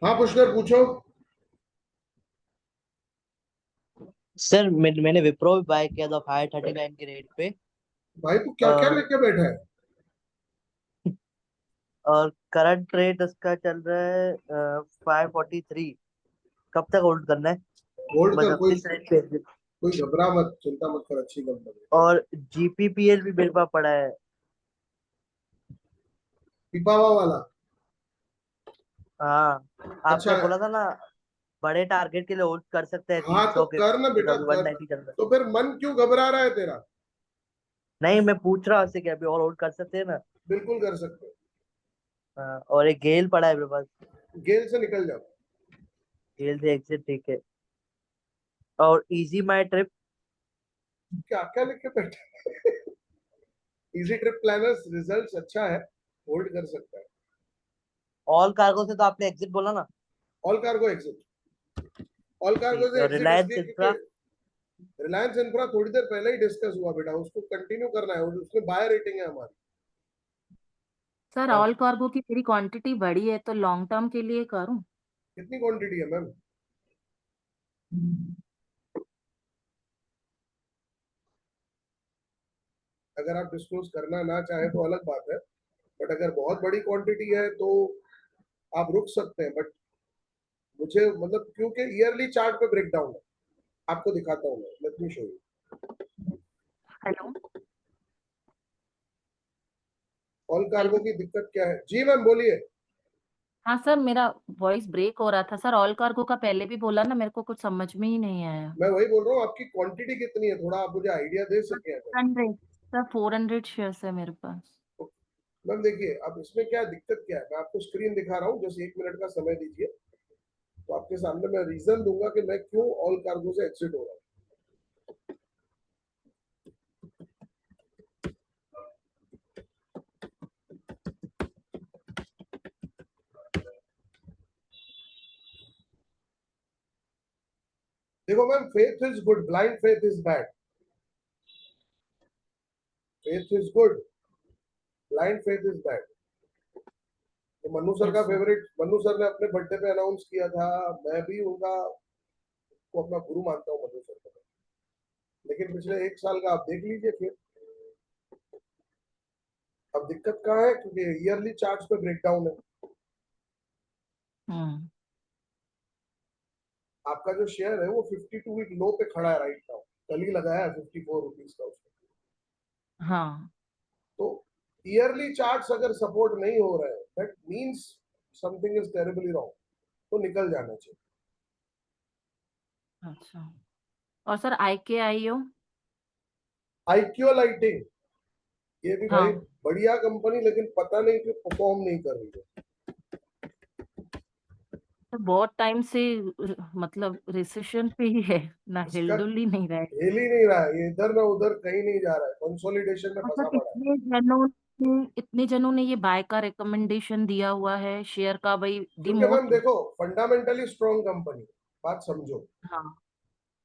हाँ पुष्कर पूछो। सर मैंने विप्रो भी बाय किया था 539 के रेट पे। भाई तू क्या क्या और लेके बैठा है? और करंट रेट उसका चल रहा है 543। कब तक होल्ड करना है? होल्ड बस कर, कोई 32 रेट पे। कोई घबरा मत, चिंता मत कर, अच्छी कंपनी है। और जीपीपीएल भी मेरे पास पड़ा है। पिपावा वाला। हाँ, अच्छा आपने है। बोला था ना, बड़े टारगेट के लिए होल्ड कर सकते हैं हाँ तो 300 के, कर ना तो बेटा, अभी कर। 190 चल रहा है। तो फिर मन क्यों घबरा रहा है तेरा? नहीं, मैं पूछ रहा हूँ आपसे कि अभी और होल्ड कर सकते हैं ना। बिल्कुल कर सकते हो। हाँ, और एक गेल पड़ा है मेरे पास। गेल से निकल जाओ। गेल से एग्जिट, ठीक है। और इजी माई ट्रिप। क्या क्या लेके बैठा है? इजी ट्रिप प्लानर्स रिजल्ट्स अच्छा है, होल्ड कर सकता है। ऑल कार्गो से तो आपने एग्जिट बोला ना। All cargo exit. All cargo ठीक है, से और एग्जिट रिलायंस इसलिए क्योंकि इंफ्रा। रिलायंस इंफ्रा थोड़ी देर पहले ही डिस्कस हुआ बेटा, उसको कंटिन्यू करना है, उसमें बाय रेटिंग है हमारी। सर हाँ, ऑल कार्गो की मेरी क्वांटिटी बड़ी है तो लॉन्ग टर्म के लिए करूं? कितनी क्वांटिटी है मैम? अगर आप डिस्क्लोज करना ना चाहे तो अलग बात है, बट अगर बहुत बड़ी क्वांटिटी है तो आप रुक सकते हैं। बट मुझे मतलब क्योंकि ईयरली चार्ट पे ब्रेक डाउन है, आपको दिखाता हूँ मैं, let me show you. Hello. All cargo hello. की दिक्कत क्या है जी मैम, बोलिए। हाँ सर, मेरा वॉइस ब्रेक हो रहा था। सर ऑल कार्गो का पहले भी बोला ना, मेरे को कुछ समझ में ही नहीं आया। मैं वही बोल रहा हूँ, आपकी क्वांटिटी कितनी है, थोड़ा आप मुझे आइडिया दे सके अगर। 100। सर 400 शेयर्स है मेरे पास। तो मैम देखिए, अब इसमें क्या दिक्कत क्या है, मैं आपको स्क्रीन दिखा रहा हूँ, जस्ट 1 मिनट का समय दीजिए। तो आपके सामने मैं रीजन दूंगा कि मैं क्यों ऑल कार्गो से एग्जिट हो रहा हूँ। देखो ma'am, faith is good, blind faith is bad. Faith is good, blind faith is bad. तो मन्नू सर यस का सर। फेवरेट, मन्नू सर ने अपने बर्थडे पे अनाउंस किया था, मैं भी उनका को अपना गुरु मानता हूँ मन्नू सर को। लेकिन पिछले 1 साल का आप देख लीजिए फिर। अब दिक्कत कहाँ है, क्योंकि ईयरली चार्ट पे ब्रेकडाउन है। हम्म। आपका जो शेयर है वो 52 वीक लो पे खड़ा है राइट नाउ। कल ही लगाया है 54 रुपीज का उसने। हाँ। तो ईयरली चार्ट्स अगर सपोर्ट नहीं हो रहे हैं, that means something is terribly wrong, तो निकल जाना चाहिए। अच्छा। और सर आई के आई ओ? आईक्यू लाइटिंग, ये भी भाई हाँ। बढ़िया कंपनी, लेकिन पता नहीं क्यों परफॉर्म नहीं कर रही है। तो बहुत टाइम से मतलब रिसेशन पे ही है ना, इसका हिलडुल ही नहीं रहा है। हिल ही नहीं रहा है, ये इधर ना उधर कहीं नहीं जा रहा है, कंसोलिडेशन में और फंसा सर पड़ा है। इतने जनों ने ये बाय का रिकमेंडेशन दिया हुआ है शेयर का, भाई दी क्योंकि मैम मोस्ट। देखो, फंडामेंटली स्ट्रॉन्ग कंपनी, बात समझो। हाँ।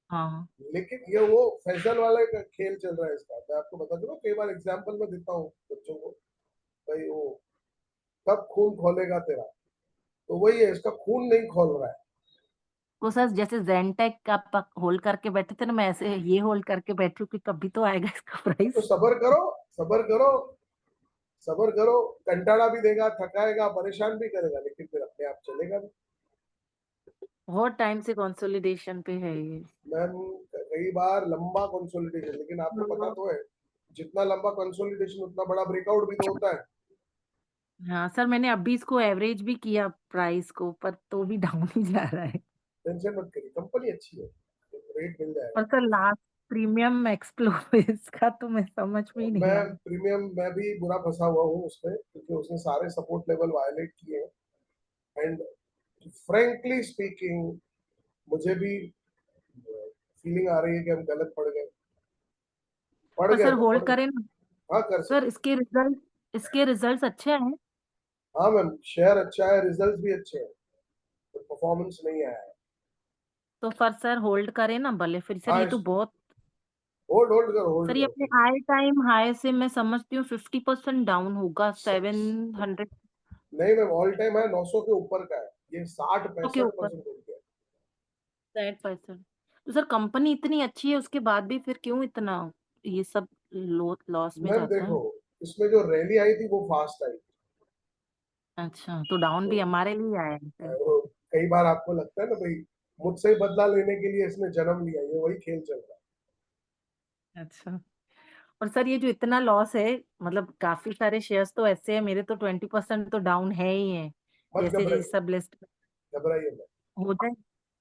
हाँ। लेकिन ये वो फैजल वाला का खेल चल रहा है इसका, मैं आपको बता दूं, कई बार एग्जांपल में देता हूँ बच्चों को। भाई वो कब खून खोलेगा तेरा, तो वही है, इसका खून नहीं खोल रहा है। वो सर जैसे जेनटेक का आप होल्ड करके बैठे थे ना, मैं ऐसे ये होल्ड करके बैठी हूँ कि कभी तो आएगा इसका तो प्राइस। सबर करो, सबर करो, सबर करो। कंटाड़ा भी देगा, थकाएगा, परेशान भी करेगा, लेकिन फिर अपने आप चलेगा भी। बहुत टाइम से कंसोलिडेशन पे है ये। मैम कई बार लंबा कंसोलिडेशन, लेकिन आपको पता तो है, जितना लंबा कंसोलिडेशन उतना बड़ा ब्रेकआउट भी तो होता है। हाँ सर, मैंने अभी इसको एवरेज भी किया प्राइस को, पर तो भी डाउन ही जा रहा है। टेंशन मत करिए, कंपनी अच्छी है, रेट मिल जाएगा। और सर लास्ट प्रीमियम एक्सप्लोर इसका तो मैं समझ में ही नहीं मैं आया। प्रीमियम, मैं भी बुरा फंसा हुआ हूँ उसमें, क्योंकि उसने सारे सपोर्ट लेवल वायलेट किए हैं। एंड फ्रेंकली स्पीकिंग, मुझे भी फीलिंग आ रही है कि हम गलत पड़ पर गए सर तो पड़ होल्ड गए। करें ना? हाँ कर सर सकते। इसके रिजल्ट्स अच्छे हैं। हाँ मैम, शेयर अच्छा है, रिजल्ट भी अच्छे हैं, तो परफॉर्मेंस नहीं आया है। तो फिर सर होल्ड करें ना भले, फिर सर हाँ, ये तो बहुत। होल्ड होल्ड करो, होल्ड सर ये करो। अपने आए टाइम हाई से मैं समझती हूँ 50% डाउन होगा, स- 700। नहीं मैम, ऑल टाइम है 900 के ऊपर का है। ये 60-65% हो गया। 60%। तो सर कंपनी इतनी अच्छी है उसके बाद भी फिर क्यों इतना ये सब लॉस में मैम जाता देखो, है? इसमें जो रैली आई थी वो फास्ट आई। अच्छा, तो डाउन तो भी हमारे लिए आया है फिर। वो कई बार आपको लगता है ना भाई, मुझसे ही बदला लेने के लिए इसने जन्म लिया, ये वही खेल चल रहा अच्छा। और सर ये जो इतना लॉस है, मतलब काफ़ी सारे शेयर्स तो ऐसे हैं, मेरे तो 20% तो डाउन है ही है। है। मत जैसे ये घबराइए, सब लिस्ट घबराइए मत। हो जाए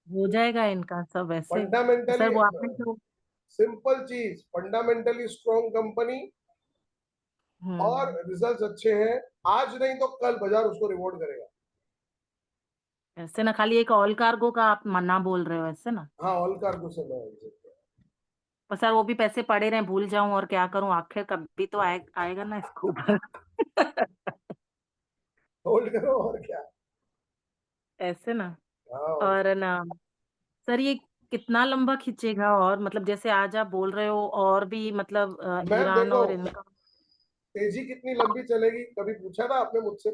हो जाएगा इनका सब ऐसे। तो फंडामेंटली सर वो आपने जो सिंपल चीज, फंडामेंटली स्ट्रॉन्ग कंपनी और हुँ, रिजल्ट्स अच्छे हैं, आज नहीं तो कल बाजार उसको रिवॉर्ड करेगा। ऐसे ना खाली एक ऑल कार्गो का आप मना बोल रहे हो ऐसे ना? हाँ, ऑल कार्गो से मैं पर सर वो भी पैसे पड़े रहे भूल जाऊँ और क्या करूँ? आखिर कभी तो आएगा ना इसके ऊपर। होल्ड करो और क्या। ऐसे ना। हाँ और और ना सर ये कितना लंबा खींचेगा और मतलब जैसे आज आप बोल रहे हो और भी मतलब मैम ईरान देखो, और इनका तेजी कितनी लंबी चलेगी कभी पूछा था आपने मुझसे?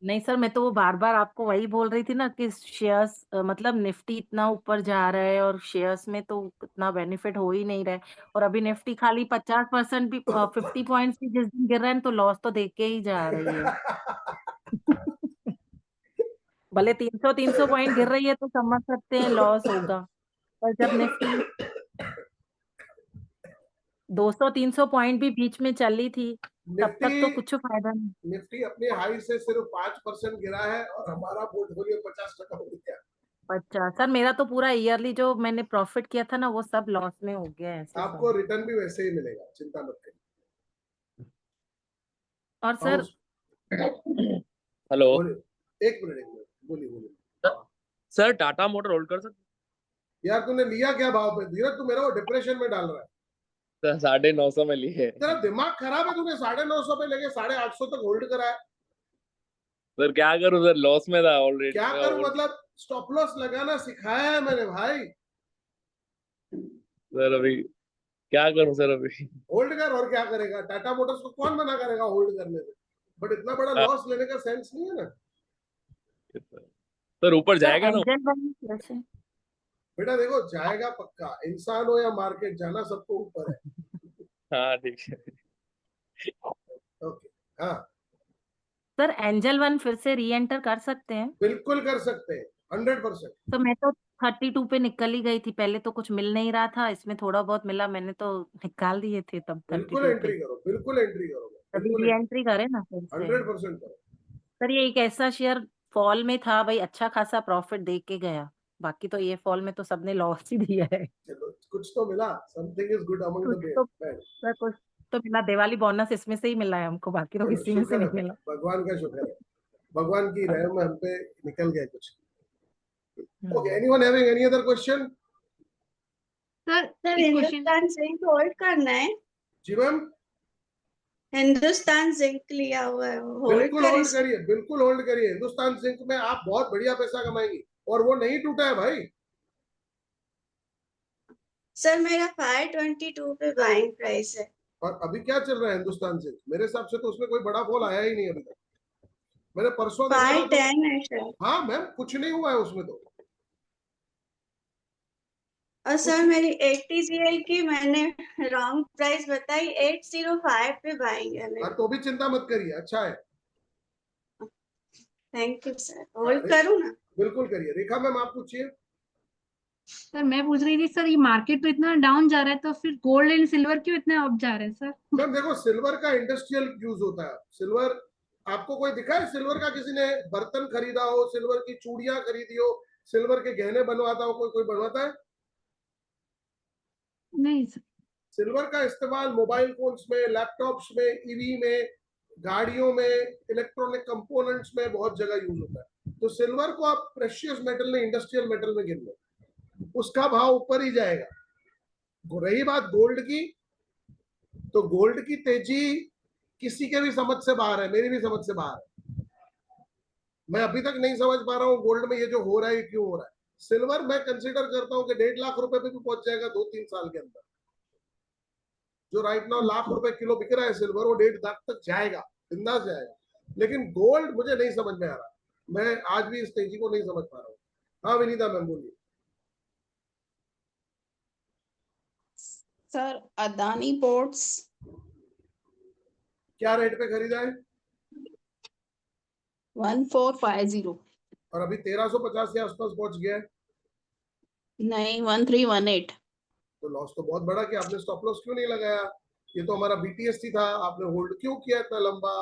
नहीं सर मैं तो वो बार-बार आपको वही बोल रही थी ना कि शेयर्स मतलब निफ्टी इतना ऊपर जा रहा है और शेयर्स में तो इतना बेनिफिट हो ही नहीं रहा है और अभी निफ्टी खाली 50% भी 50 पॉइंट्स भी जिस दिन गिर रहा है तो लॉस तो देख के ही जा रही है। भले 300 पॉइंट गिर रही है तो समझ सकते हैं लॉस होगा। पर जब निफ्टी 200-300 पॉइंट भी बीच में चली थी, तब निफ्टी तक तो कुछ फायदा नहीं। निफ्टी अपने हाई से सिर्फ 5% गिरा है और हमारा पोर्टफोलियो 50% हो गया। अच्छा, सर मेरा तो पूरा ईयरली जो मैंने प्रॉफिट किया था ना वो सब लॉस में हो गया है ऐसे आपको समझ। रिटर्न भी वैसे ही मिलेगा, चिंता मत करिए। और सर हाउस हेलो बोलिए, एक मिनट बोलिए बोलिए। सर, टाटा मोटर होल्ड कर सकते यार तूने लिया क्या भाव पे धीरज? तू मेरा वो डिप्रेशन में डाल रहा है। हैं? 950 में लिए तेरा दिमाग खराब है, तूने 950 पे लेके 850 तक होल्ड करा है। सर। क्या करूं सर, लॉस में था ऑलरेडी क्या मैं करूं होल्ड। मतलब? स्टॉप लॉस लगाना सिखाया है मैंने भाई। सर अभी क्या करूं सर अभी? होल्ड कर, और क्या करेगा? टाटा मोटर्स को कौन मना करेगा होल्ड करने से? बट इतना बड़ा हाँ, लॉस लेने का सेंस नहीं है ना। सर ऊपर सर जाएगा ना? एंजल बनी कैसे? बेटा देखो, जाएगा पक्का, इंसान हो या मार्केट, जाना सबको ऊपर है। हाँ ठीक है। ओके। हाँ, सर एंजल वन फिर से री एंटर कर सकते हैं? बिल्कुल कर सकते हैं, 100%। तो मैं तो 32 पे निकल ही गई थी, पहले तो कुछ मिल नहीं रहा था, इसमें थोड़ा बहुत मिला, मैंने तो निकाल दिए थे तब बिल्कुल 32 पे। एंट्री करो, बिल्कुल एंट्री करो, अभी बिल्कुल री एंट्री, एंट्री करें ना फिर से? 100% करो। सर ये एक ऐसा शेयर फॉल में था भाई, अच्छा खासा प्रॉफिट दे के गया, बाकी तो ये फॉल में तो सबने लॉस ही दिया है। चलो कुछ तो मिला, something is good among the कुछ तो बैड। सर कुछ तो मिला, दिवाली बोनस इसमें से ही मिला है हमको, बाकी तो चलो किसी में से शुक्र है, नहीं मिला। भगवान का शुक्र है, भगवान की रहम हम पे निकल गए कुछ। Okay, hmm. Anyone having any other question? Sir sir एक क्वेश्चन। हिंदुस्तान जिंक होल्ड करना है। जी मैम, हिंदुस्तान जिंक लिया हुआ है, होल्ड बिल्कुल करें होल्ड सर? करिए, बिल्कुल होल्ड करिए। हिंदुस्तान जिंक में आप बहुत बढ़िया पैसा कमाएंगी, और वो नहीं टूटा है भाई। सर मेरा 522 पे बाइंग प्राइस है। और अभी क्या चल रहा है हिंदुस्तान जिंक? मेरे हिसाब से तो उसमें कोई बड़ा फॉल आया ही नहीं अभी तक। मैंने परसों देखा था तो 510 है सर। हाँ मैम, कुछ नहीं हुआ है उसमें तो। और कुछ सर मेरी 80 जीएल की मैंने रॉन्ग प्राइस बताई, 805 पे बाइंग है मेरी। तो भी चिंता मत करिए, अच्छा है। थैंक यू सर, होल्ड अरे करूँ ना? बिल्कुल करिए। रेखा मैम आप पूछिए। सर मैं पूछ रही थी सर, ये मार्केट तो इतना डाउन जा रहा है तो फिर गोल्ड एंड सिल्वर क्यों इतना अप जा रहे हैं सर? मैम देखो, सिल्वर का इंडस्ट्रियल यूज होता है। सिल्वर, आपको कोई दिखा है सिल्वर का किसी ने बर्तन खरीदा हो, सिल्वर की चूड़ियां खरीदी हो, सिल्वर के गहने बनवाता हो? कोई कोई बनवाता है? नहीं सर। सिल्वर का इस्तेमाल मोबाइल फोन्स में, लैपटॉप्स में, ईवी में, गाड़ियों में, इलेक्ट्रॉनिक कंपोनेंट्स में बहुत जगह यूज होता है। तो सिल्वर को आप प्रेशियस मेटल में, इंडस्ट्रियल मेटल में गिन लो, उसका भाव ऊपर ही जाएगा। रही बात गोल्ड की, तो गोल्ड की तेजी किसी के भी समझ से बाहर है, मेरी भी समझ से बाहर है। मैं अभी तक नहीं समझ पा रहा हूँ गोल्ड में ये जो हो रहा है क्यों हो रहा है। सिल्वर मैं कंसिडर करता हूँ कि 1.5 लाख रुपए पे भी पहुंच जाएगा 2-3 साल के अंदर। जो राइट नाउ लाख रुपए किलो बिक रहा है सिल्वर, वो 1.5 लाख तक जाएगा, बिंदास जाएगा। लेकिन गोल्ड मुझे नहीं समझ में आ रहा। मैं आज भी इस तेजी को नहीं समझ पा रहा हूँ। हाँ विनीता मैम बोलिए। सर अदानी पोर्ट्स क्या रेट पे खरीदा है? 1450। और अभी 1350 के आसपास पहुंच गया है। नहीं 1318। तो लॉस तो बहुत बड़ा कि आपने स्टॉप लॉस क्यों नहीं लगाया? ये तो हमारा बीटीएसटी था, आपने होल्ड क्यों किया इतना लंबा?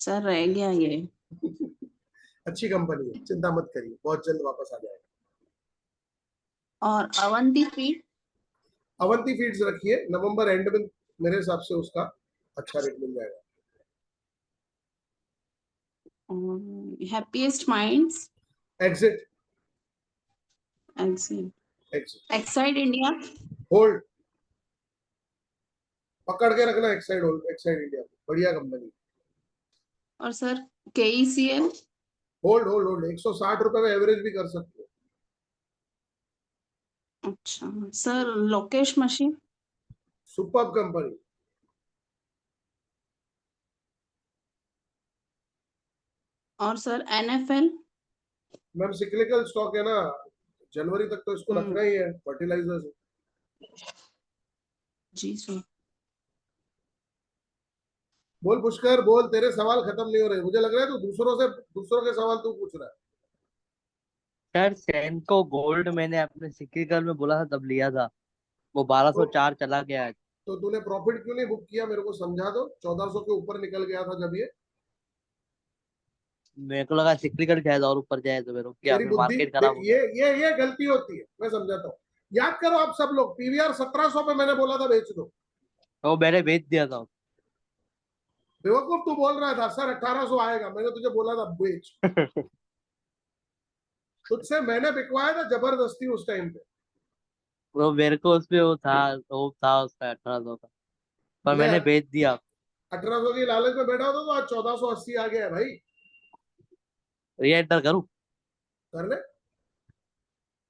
सर रह गया ये। अच्छी कंपनी है, चिंता मत करिए, बहुत जल्द वापस आ जाएगा। और अवंती फीड अवंती फीड्स रखिए, नवंबर एंड में मेरे हिसाब से उसका अच्छा रेट मिल जाएगा। Happiest minds exit. Exit exit. Exide India hold. पकड़ के रखना एक्साइड होल्ड, एक्साइड इंडिया, बढ़िया कंपनी। और sir KECL hold hold hold, 160 रुपए में एवरेज भी कर सकते हो। अच्छा sir Lokesh machine superb company. और sir NFL ma'am cyclical stock है ना, जनवरी तक तो इसको रखना ही है, फर्टिलाइजर्स। जी सर। बोल पुष्कर बोल, तेरे सवाल खत्म नहीं हो रहे, मुझे लग रहा है तू दूसरों के सवाल तू पूछ रहा है। सर सेंको गोल्ड मैंने अपने सिक्किकल में बोला था तब लिया था, वो 1204 चला गया है। तो तूने प्रॉफिट क्यों नहीं बुक किया, मेरे को समझा दो। 1400 के ऊपर निकल गया था जब ये। मेरे को लगा सिक्किकल शायद और ऊपर जाए, तो मेरे को क्या तेरी अभी बुद्धि मार्केट देख, खराब हो गया। ये गलती होती है, मैं समझाता हूँ। याद करो आप सब लोग, पीवीआर 1700 पे मैंने बोला था बेच दो। तो मैंने बेच दिया था। बेवकूफ तू बोल रहा था सर 1800 आएगा, मैंने तुझे बोला था बेच। तुझसे मैंने बिकवाया था जबरदस्ती उस टाइम पे। वो मेरे को उसमें वो था उसका 1800 का, पर ले मैंने बेच दिया। 1800 की लालच में बैठा होता तो आज 1480 आ गया है भाई। री एंटर करूं? कर ले।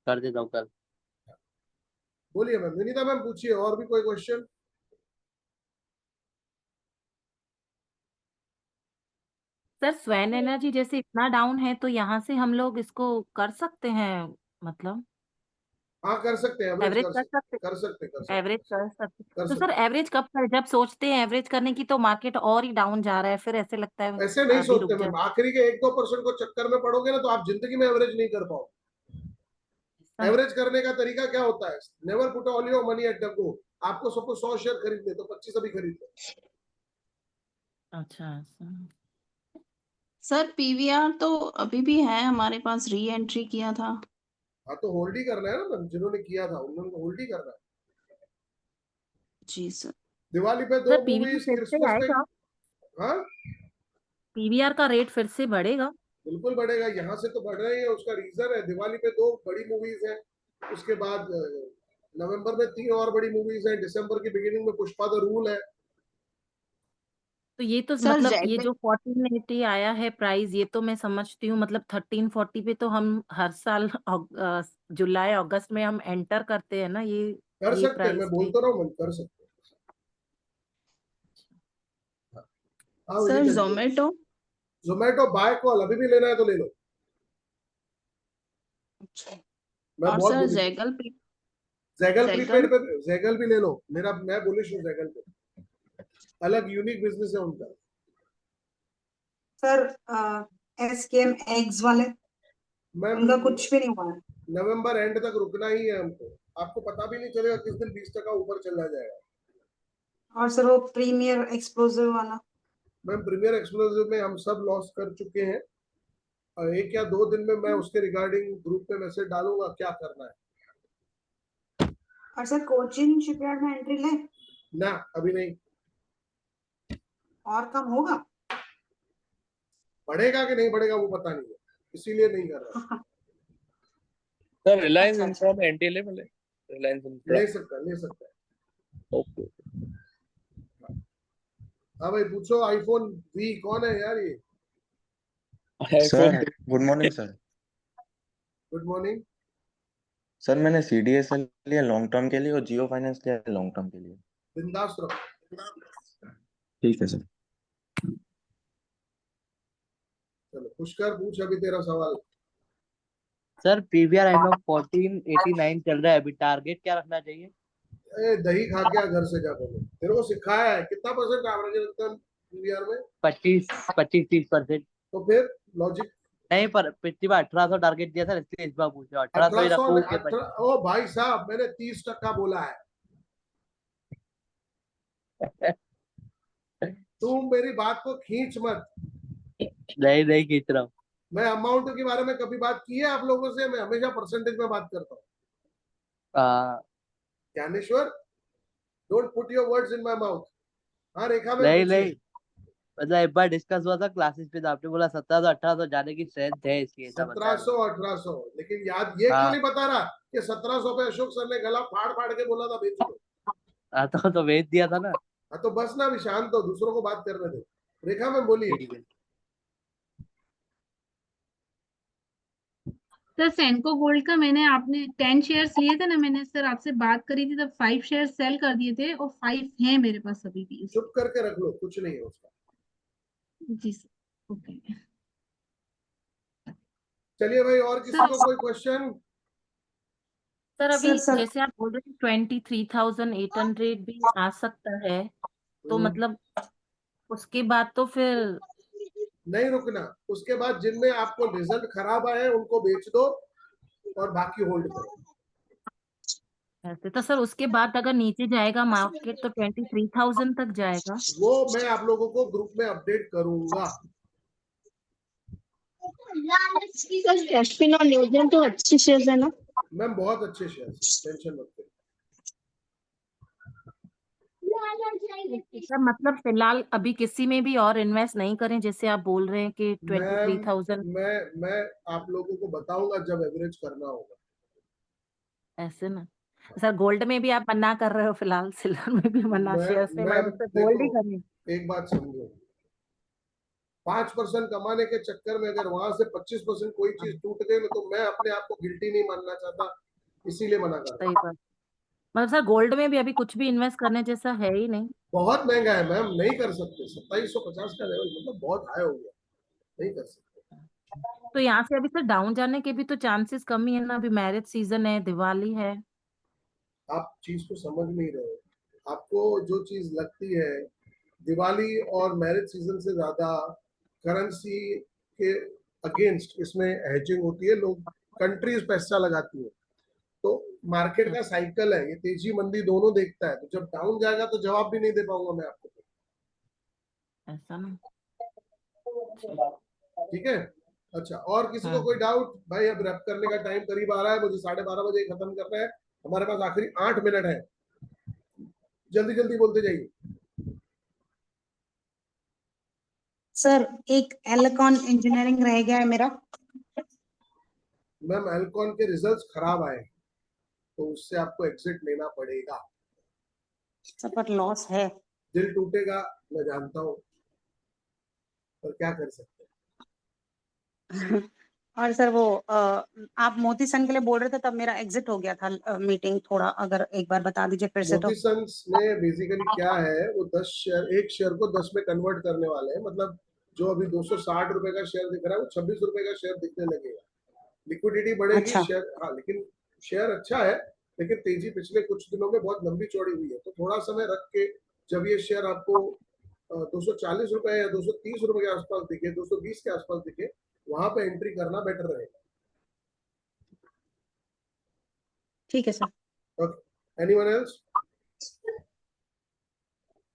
कर देता हूँ कल। बोलिए मैम, विनीता मैम पूछिए, और भी कोई क्वेश्चन? सर स्वैन एनर्जी जैसे इतना डाउन है तो यहाँ से हम लोग इसको कर सकते हैं, मतलब हाँ कर सकते हैं, एवरेज एवरेज कर कर सकते, सकते कर सकते, कर सकते, एवरेज कर सकते कर तो सर सकते। एवरेज कब कर, जब सोचते हैं एवरेज करने की तो मार्केट और ही डाउन जा रहा है, फिर ऐसे लगता है ऐसे नहीं अभी रुक सोचते जा। मैम, आखिरी के 1-2% को चक्कर में पड़ोगे ना तो आप जिंदगी में एवरेज नहीं कर पाओ। एवरेज करने का तरीका क्या होता है? Never put all your money at the go. आपको सबको 100 शेयर खरीदने तो 25 अभी खरीद लो। अच्छा सर पीवीआर तो अभी भी है हमारे पास, री एंट्री किया था। हाँ तो होल्ड ही करना है ना मैम, जिन्होंने किया था उन्होंने होल्ड ही करना है। जी सर। दिवाली पे सर 2 पीवीआर मूवीज, फिर से क्रिसमस पे। आएगा? हाँ पीवीआर का रेट फिर से बढ़ेगा? बिल्कुल बढ़ेगा, यहाँ से तो बढ़ रही है, उसका रीजन है दिवाली पे 2 बड़ी मूवीज हैं। उसके बाद नवंबर में 3 और बड़ी मूवीज हैं, दिसंबर की बिगिनिंग में पुष्पा द रूल है। तो ये तो सर मतलब ये जेड जो 1480 आया है प्राइस, ये तो मैं समझती हूँ, मतलब 1340 पे तो हम हर साल जुलाई अगस्त में हम एंटर करते हैं ना कर ये सकते हैं, मैं प्राइस बोल पे। तो रहा हूँ, कर सकते हैं। हाँ सर विनीता जी बोलो। जोमेटो जोमेटो बाय कॉल, अभी भी लेना है तो ले लो। मैं और बहुत सर बुलिश हूँ। जैगल जैगल प्रीपेड जैगल पे, जैगल भी ले लो, मैं बुलिश हूँ जैगल पे। अलग यूनिक बिजनेस है उनका। सर एसकेएम एग्स वाले, मैम उनका कुछ भी नहीं हुआ है। नवंबर एंड तक रुकना ही है हमको, आपको पता भी नहीं चलेगा किस दिन 20% ऊपर चला जाएगा। और सर वो प्रीमियर एक्सप्लोसिव वाला, मैम प्रीमियर एक्सप्लोसिव में हम सब लॉस कर चुके हैं, और 1 या 2 दिन में मैं उसके रिगार्डिंग ग्रुप पे मैसेज डालूंगा क्या करना है। और सर कोचिन शिपयार्ड में एंट्री ले, ना अभी नहीं। और कम होगा? बढ़ेगा कि नहीं बढ़ेगा वो पता नहीं है, इसीलिए नहीं कर रहा। सर रिलायंस अच्छा इंफ्रा में एंटी ले मिले, रिलायंस इंफ्रा। ले सकता, ले सकता है। ओके हाँ भाई पूछो, आईफोन वी कौन है यार ये? IPhone. Sir good morning sir. Good morning. Sir मैंने सीडीएसएल लिया लॉन्ग टर्म के लिए और जियो फाइनेंस लिया लॉन्ग टर्म के लिए। बिंदास रहो। ठीक है सर। चलो पुष्कर पूछ अभी तेरा सवाल। सर पीवीआर आई नो 1489 चल रहा है अभी, टारगेट क्या रखना चाहिए? दही खा के आ घर से जा पहले, तेरे को सिखाया है कितना परसेंट एवरेज रखता है पीवीआर में? 25-30%। तो फिर लॉजिक। नहीं, पर पिछली बार 1800 टारगेट दिया था, इसलिए इस बार पूछा 1800 ही 1800 रखूं कि 18 ओ भाई साहब, मैंने 30% बोला है। तुम मेरी बात को खींच मत। नहीं नहीं खींच रहा हूँ। मैं अमाउंट के बारे में कभी बात की है आप लोगों से? मैं हमेशा परसेंटेज में बात करता हूँ। आ, Gyaneshwar, don't put your words in my mouth. हाँ रेखा मैम नहीं पूछिए। नहीं, मतलब एक बार डिस्कस हुआ था क्लासेस पे, तो आपने बोला 1700-1800 जाने की स्ट्रेंथ है इसकी, ऐसा बताया था। 1700 1800, लेकिन याद ये क्यों हाँ नहीं बता रहा कि 1700 पे अशोक सर ने गला फाड़ फाड़ के बोला था बेच दो? हाँ, तो भेज दिया था ना। हाँ तो बस ना, अभी शांत हो, दूसरों को बात करने दो। रेखा मैम बोलिए। ठीक है। सर सेंको गोल्ड का मैंने, आपने 10 शेयर्स लिए थे ना, मैंने सर आपसे बात करी थी तब 5 शेयर्स सेल कर दिए थे और 5 हैं मेरे पास अभी भी। चुप करके रख लो, कुछ नहीं है उसका। जी सर, ओके। चलिए भाई, और किसी को कोई क्वेश्चन? सर अभी सर जैसे आप बोल रहे हैं 23,800 भी आ सकता है, तो मतलब उसके बाद तो फिर नहीं रुकना, उसके बाद जिनमें आपको रिजल्ट खराब आए उनको बेच दो और बाकी होल्ड करो। ऐसे तो सर उसके बाद अगर नीचे जाएगा मार्केट तो 23,000 तक जाएगा। वो मैं आप लोगों को ग्रुप में अपडेट करूंगा। एस्पिन और न्यूजेन तो अच्छी शेयर्स है ना? मैम बहुत अच्छे शेयर, टेंशन मत करिए। सर मतलब फिलहाल अभी किसी में भी और इन्वेस्ट नहीं करें, जैसे आप बोल रहे हैं कि मैम 23,000 मैं आप लोगों को बताऊंगा जब एवरेज करना होगा। ऐसे ना। सर गोल्ड में भी आप मना कर रहे हो फिलहाल, सिल्वर में भी मना, मैं शेयर्स में मैम मना, तो गोल्ड देखो, ही करनी। एक बात समझो, 5% कमाने के चक्कर में अगर वहां से 25% कोई चीज टूट गई तो मैं अपने आप को गिल्टी नहीं मानना चाहता, इसीलिए मना कर रहा हूं। सही बात। मतलब सर गोल्ड में भी अभी कुछ भी इन्वेस्ट करने जैसा है ही नहीं। बहुत महंगा है मैम, नहीं कर सकते। 2750 का लेवल मतलब बहुत हाई हो गया, नहीं कर सकते। तो यहाँ से अभी सर डाउन जाने के भी तो चांसेस कम ही है ना, अभी मैरिज सीजन है, दिवाली है। आप चीज को समझ नहीं रहे हो। आपको जो चीज लगती है, दिवाली और मैरिज सीजन से ज्यादा करेंसी के अगेंस्ट इसमें हेजिंग होती है, लोग कंट्रीज पैसा लगाती है। तो मार्केट का साइकिल है, ये तेजी मंदी दोनों देखता है, तो जब डाउन जाएगा तो जवाब भी नहीं दे पाऊंगा मैं आपको। ऐसा ना। ठीक है। अच्छा, और किसी को हाँ कोई डाउट? भाई अब रैप करने का टाइम करीब आ रहा है, मुझे 12:30 बजे खत्म करना है। हमारे पास आखिरी 8 मिनट है, जल्दी जल्दी बोलते जाइए। सर एक एलकॉन इंजीनियरिंग रह गया है मेरा। मैम एल्कॉन के रिजल्ट्स खराब आए तो उससे आपको एग्जिट लेना पड़ेगा। सर पर लॉस है। दिल टूटेगा, मैं जानता हूँ, पर क्या कर सकते हैं। और सर वो आप मोती सन के लिए बोल रहे थे तब मेरा एग्जिट हो गया था मीटिंग, थोड़ा अगर एक बार बता दीजिए फिर से तो। मोती सन्स में बेसिकली क्या है, वो 10 शेयर, एक शेयर को 10 में कन्वर्ट करने वाले हैं। मतलब जो अभी 260 रुपए का शेयर दिख रहा है वो 26 रुपए का शेयर दिखने लगेगा। लिक्विडिटी बढ़ेगी अच्छा शेयर, हाँ, लेकिन शेयर अच्छा है, लेकिन तेजी पिछले कुछ दिनों में बहुत लंबी चौड़ी हुई है। तो थोड़ा समय रख के, जब ये शेयर आपको 240 रुपए या 230 रुपए के आसपास दिखे, 220 के आसपास दिखे, वहां पे एंट्री करना बेटर रहेगा। ठीक है sir. Okay, anyone else?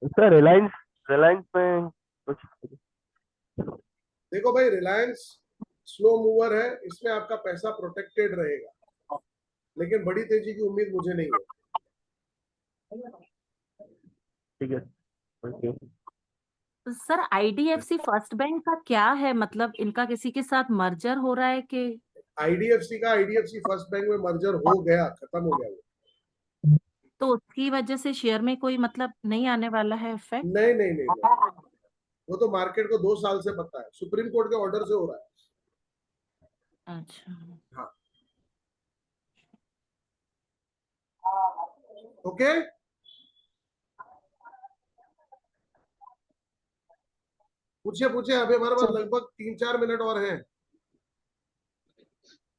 Sir Reliance, Reliance में कुछ। देखो भाई, रिलायंस स्लो मूवर है, इसमें आपका पैसा प्रोटेक्टेड रहेगा, लेकिन बड़ी तेजी की उम्मीद मुझे नहीं है। ठीक है, okay. Sir IDFC first bank का क्या है, मतलब इनका किसी के साथ मर्जर हो रहा है कि? आईडीएफसी का आईडीएफसी फर्स्ट बैंक में मर्जर हो गया, खत्म हो गया वो। तो उसकी वजह से शेयर में कोई मतलब नहीं आने वाला है इफेक्ट? नहीं नहीं नहीं, नहीं। वो तो मार्केट को 2 साल से पता है, सुप्रीम कोर्ट के ऑर्डर से हो रहा है। अच्छा। हाँ, ओके। पूछिए पूछिए, अभी हमारे पास लगभग 3-4 मिनट और हैं।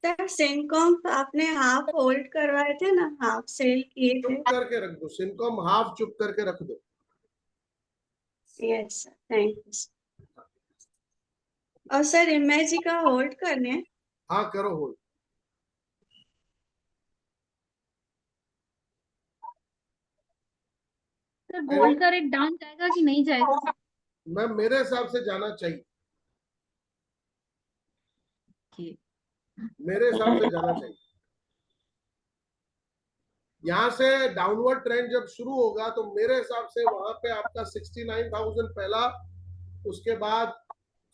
सर सिनकॉम आपने हाफ होल्ड करवाए थे ना, हाफ सेल किए थे। चुप करके रख दो, सिनकॉम हाफ चुप करके रख दो। Yes sir, thank you. और सर इमेजी का होल्ड करने हैं। हाँ करो होल्ड। सर गोल्ड का रेट डाउन जाएगा कि नहीं जाएगा? मैम मेरे हिसाब से जाना चाहिए, मेरे हिसाब से जाना चाहिए। यहाँ से डाउनवर्ड ट्रेंड जब शुरू होगा तो मेरे हिसाब से वहां पे आपका 69,000 पहला, उसके बाद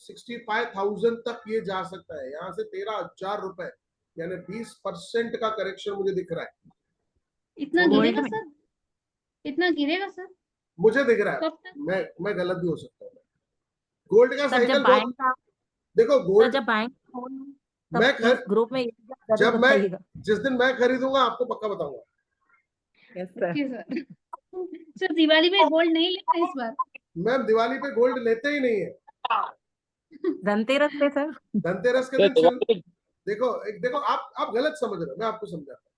65,000 तक ये जा सकता है। यहाँ से 13,000 रुपए यानी 20% का करेक्शन मुझे दिख रहा है। इतना गोल्ड गिरेगा में सर? इतना गिरेगा सर? मुझे दिख रहा है, कब तक? मैं गलत भी हो सकता हूँ। गोल्ड का सर साइकिल जब बहुत, बाइंग का देखो सर गोल्ड जब बाइंग मैं तब ग्रुप में जरूर जब मैं बताइएगा। जिस दिन मैं खरीदूंगा आपको पक्का बताऊंगा। Yes sir. Okay sir. Sir Diwali में गोल्ड नहीं लेना इस बार? मैम दिवाली पे गोल्ड लेते ही नहीं है। धनतेरस पे सर। धनतेरस के सर दिन दिवाली देखो आप गलत समझ रहे हो, मैं आपको समझाता हूँ।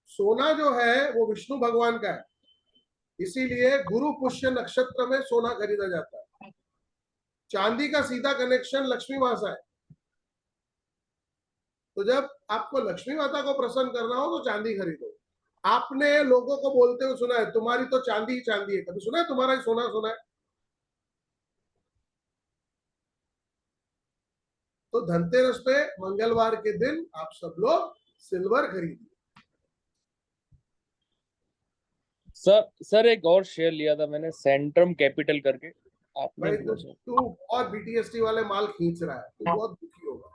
सोना जो है वो विष्णु भगवान का है, इसीलिए गुरु पुष्य नक्षत्र में सोना खरीदा जाता है। चांदी का सीधा कनेक्शन लक्ष्मी माँ से है। तो जब आपको लक्ष्मी माता को प्रसन्न करना हो तो चांदी खरीदो। आपने लोगों को बोलते हुए सुना है तुम्हारी तो चांदी ही चांदी है, कभी सुना है तुम्हारा ही सोना सोना है? तो धनतेरस पे मंगलवार के दिन आप सब लोग सिल्वर खरीदिए। सर एक और शेयर लिया था मैंने, सेंट्रम कैपिटल करके, आपने भाई बोला सर। तू और बीटीएसटी वाले माल खींच रहा है, तू बहुत दुखी होगा।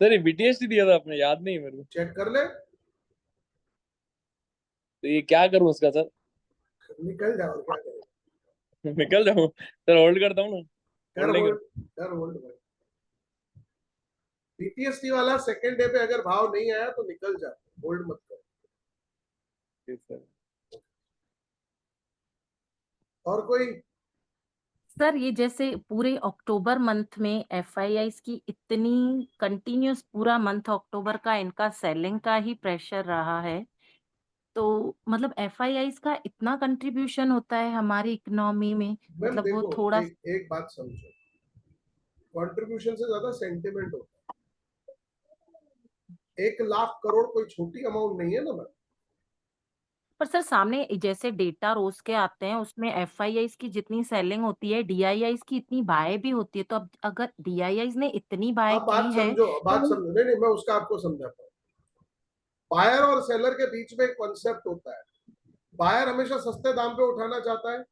सर ये बीटीएसटी दिया था आपने, याद नहीं मेरे को। चेक कर ले, तो ये क्या करूं उसका सर? निकल जाओ, क्या करें? निकल जाऊं सर? होल्ड करता हूँ ना, कर होल्ड नहीं होल्ड, कर होल्ड भाई। बीटीएसटी वाला सेकंड डे पे अगर भाव नहीं आया तो निकल जा, होल्ड मत कर। सर। और कोई? सर ये जैसे पूरे अक्टूबर मंथ में एफआईआईस की इतनी कंटिन्यूस पूरा मंथ अक्टूबर का इनका सेलिंग का ही प्रेशर रहा है, तो मतलब एफआईआईस का इतना कंट्रीब्यूशन होता है हमारी इकोनॉमी में, मैम मतलब वो देखो थोड़ा एक बात समझो, कंट्रीब्यूशन से ज्यादा सेंटिमेंट होता है। 1 लाख करोड़ कोई छोटी अमाउंट नहीं है ना मैम। पर सर सामने जैसे डेटा रोज के आते हैं उसमें एफआईआईस की जितनी सेलिंग होती है डीआईआईस की इतनी बाय भी होती है, तो अब अगर डीआईआईस ने इतनी बाय अब बात की है समझो, बात तो समझो, नहीं मैं उसका आपको समझाता हूँ। बायर और सेलर के बीच में एक कॉन्सेप्ट होता है। बायर हमेशा सस्ते दाम पे उठाना चाहता है।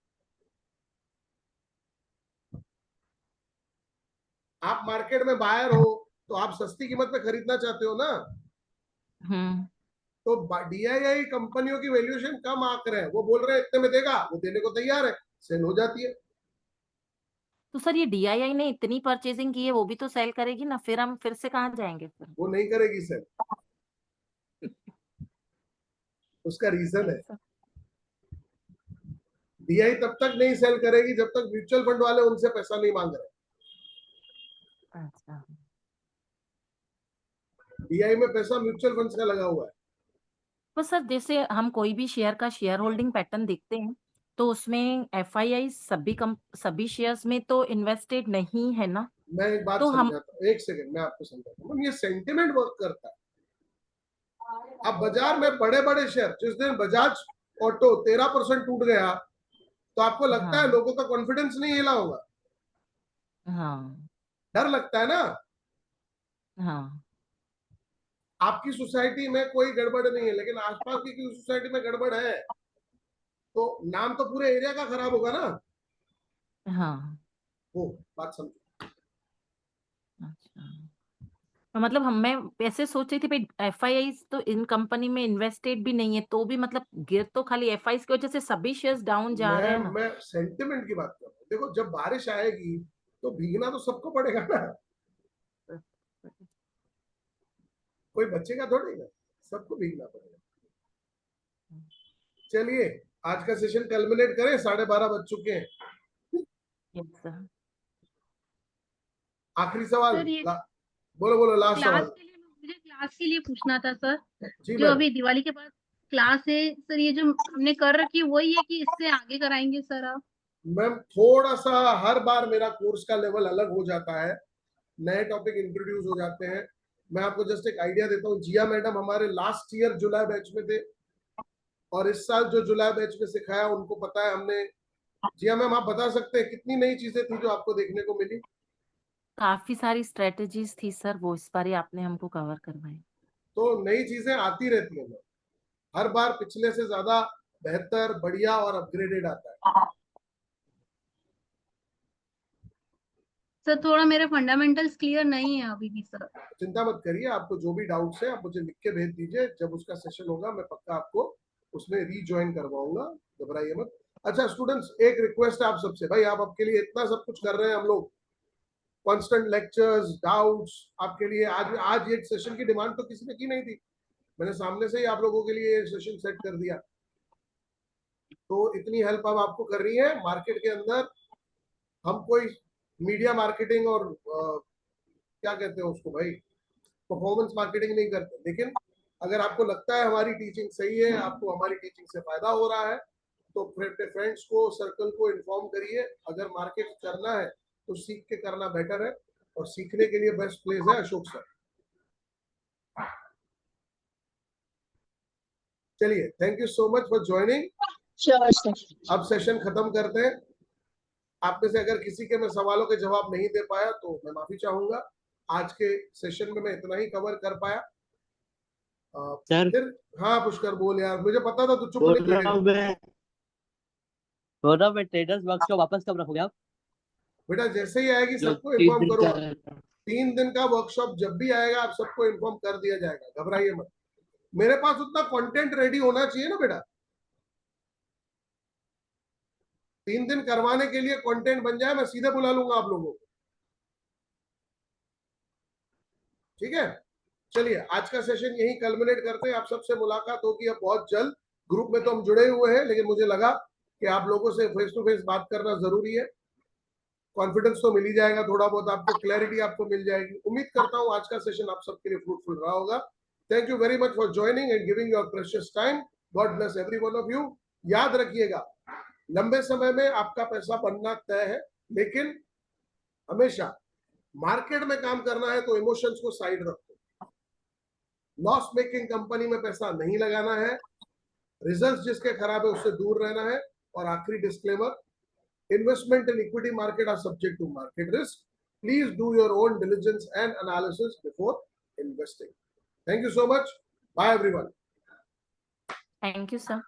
आप मार्केट में बायर हो तो आप सस्ती कीमत पे खरीदना चाहते हो ना। हम्म तो डीआईआई कंपनियों की वैल्यूएशन कम आंक रहे हैं, वो बोल रहे हैं इतने में देगा, वो देने को तैयार है, सेल हो जाती है। तो सर ये डीआईआई ने इतनी परचेजिंग की है वो भी तो सेल करेगी ना, फिर हम फिर से कहाँ जाएंगे फिर? वो नहीं करेगी सेल, उसका रीजन है। ऐसा डीआई तब तक नहीं सेल करेगी जब तक म्यूचुअल फंड वाले उनसे पैसा नहीं मांग रहे। अच्छा। डीआई में पैसा म्यूचुअल फंड्स का लगा हुआ है। तो सर जैसे हम कोई भी शेयर का शेयर होल्डिंग पैटर्न देखते हैं तो उसमें एफआईआई सभी शेयर्स में तो इन्वेस्टेड नहीं है ना, मैं एक बात तो हम समझाता हूँ, एक सेकंड मैं आपको समझाता हूँ। ये सेंटिमेंट वर्क करता है। अब बाजार में बड़े बड़े शेयर, जिस दिन बजाज ऑटो 13% टूट गया तो आपको लगता है हाँ लोगों का कॉन्फिडेंस नहीं हिला होगा? हाँ डर लगता है ना। हाँ आपकी सोसाइटी में कोई गड़बड़ नहीं है लेकिन आसपास की किसी सोसाइटी में गड़बड़ है तो नाम तो पूरे एरिया का खराब होगा ना। हाँ। वो बात समझो। अच्छा, तो मतलब हम मैं ऐसे सोच रही थी भाई एफआईआई तो इन कंपनी में इन्वेस्टेड भी नहीं है तो भी मतलब गिर तो खाली एफआई की वजह से सभी शेयर्स डाउन जा रहे हैं ना। मैं सेंटिमेंट की बात कर रहा हूँ। देखो जब बारिश आएगी तो भीगना तो सबको पड़ेगा ना, कोई बच्चेगा थोड़ी ना, सबको भीगना पड़ेगा। चलिए आज का सेशन कल्मिनेट करें, 12:30 बज चुके हैं। Yes sir. आखिरी सवाल सर ये बोलो बोलो लास्ट क्लास सवाल। के लिए मुझे क्लास के लिए पूछना था सर, जी जो मैम, अभी दिवाली के बाद क्लास है सर, ये जो हमने कर रखी है वही है कि इससे आगे कराएंगे सर आप? मैम थोड़ा सा हर बार मेरा कोर्स का लेवल अलग हो जाता है, नए टॉपिक इंट्रोड्यूस हो जाते हैं। मैं आपको जस्ट एक आइडिया देता हूँ, जिया मैडम हमारे लास्ट ईयर जुलाई बैच में थे और इस साल जो जुलाई बैच में सिखाया उनको पता है हमने। जिया मैम आप बता सकते हैं कितनी नई चीजें थी जो आपको देखने को मिली? काफी सारी स्ट्रेटेजीज थी सर, वो इस बार ही आपने हमको कवर करवाई। तो नई चीजें आती रहती हैं मैम, हर बार पिछले से ज्यादा बेहतर, बढ़िया और अपग्रेडेड आता है। सर थोड़ा मेरे फंडामेंटल्स क्लियर नहीं है अभी भी सर। चिंता मत करिए, आपको जो भी डाउट्स है आप मुझे लिख के भेज दीजिए, जब उसका सेशन होगा मैं पक्का आपको उसमें रीज्वाइन करवाऊंगा, घबराइए मत। अच्छा स्टूडेंट्स, एक रिक्वेस्ट है आप सबसे, भाई आप आपके लिए इतना सब कुछ कर रहे हैं हम लोग, कांस्टेंट लेक्चर्स, डाउट्स आपके लिए। आज एक सेशन की डिमांड तो किसी ने की नहीं थी, मैंने सामने से ही आप लोगों के लिए सेशन सेट कर दिया, तो इतनी हेल्प अब आपको कर रही है। मार्केट के अंदर हम कोई मीडिया मार्केटिंग और क्या कहते हैं उसको भाई, परफॉर्मेंस मार्केटिंग नहीं करते, लेकिन अगर आपको लगता है हमारी टीचिंग सही है, आपको हमारी टीचिंग से फायदा हो रहा है, तो अपने फ्रेंड्स को, सर्कल को इन्फॉर्म करिए। अगर मार्केट करना है तो सीख के करना बेटर है, और सीखने के लिए बेस्ट प्लेस है अशोक सर। चलिए, thank you so much for joining. अब सेशन खत्म करते हैं। आप में से अगर किसी के मैं सवालों के जवाब नहीं दे पाया तो मैं माफी चाहूंगा। आज के सेशन में मैं इतना ही कवर कर पाया। सर फिर हाँ पुष्कर बोल यार, मुझे पता था तू चुप बोल नहीं रहा करेगा। हूँ मैं ट्रेडर्स वर्कशॉप वापस कब रखोगे आप? बेटा जैसे ही आएगी जो सबको 3 इन्फॉर्म दिन करूंगा। का 3 दिन का वर्कशॉप जब भी आएगा आप सबको इन्फॉर्म कर दिया जाएगा, घबराइए मत। मेरे पास उतना कंटेंट रेडी होना चाहिए ना बेटा, 3 दिन करवाने के लिए कंटेंट बन जाए, मैं सीधे बुला लूंगा आप लोगों को। ठीक है, चलिए आज का सेशन यही कल्मिनेट करते हैं। आप सबसे मुलाकात होगी अब बहुत जल्द। ग्रुप में तो हम जुड़े हुए हैं, लेकिन मुझे लगा कि आप लोगों से फेस टू फेस बात करना जरूरी है। कॉन्फिडेंस तो मिल ही जाएगा, थोड़ा बहुत आपको क्लैरिटी आपको मिल जाएगी। उम्मीद करता हूं आज का सेशन आप सबके लिए फ्रूटफुल रहा होगा। Thank you very much for joining and giving your precious time. God bless every one of you. याद रखिएगा, लंबे समय में आपका पैसा बनना तय है, लेकिन हमेशा मार्केट में काम करना है तो इमोशंस को साइड रखो। लॉस मेकिंग कंपनी में पैसा नहीं लगाना है, रिजल्ट्स जिसके खराब है उससे दूर रहना है। और आखिरी disclaimer, investment in equity market are subject to market risk. Please do your own diligence and analysis before investing. Thank you so much. Bye everyone. Thank you sir.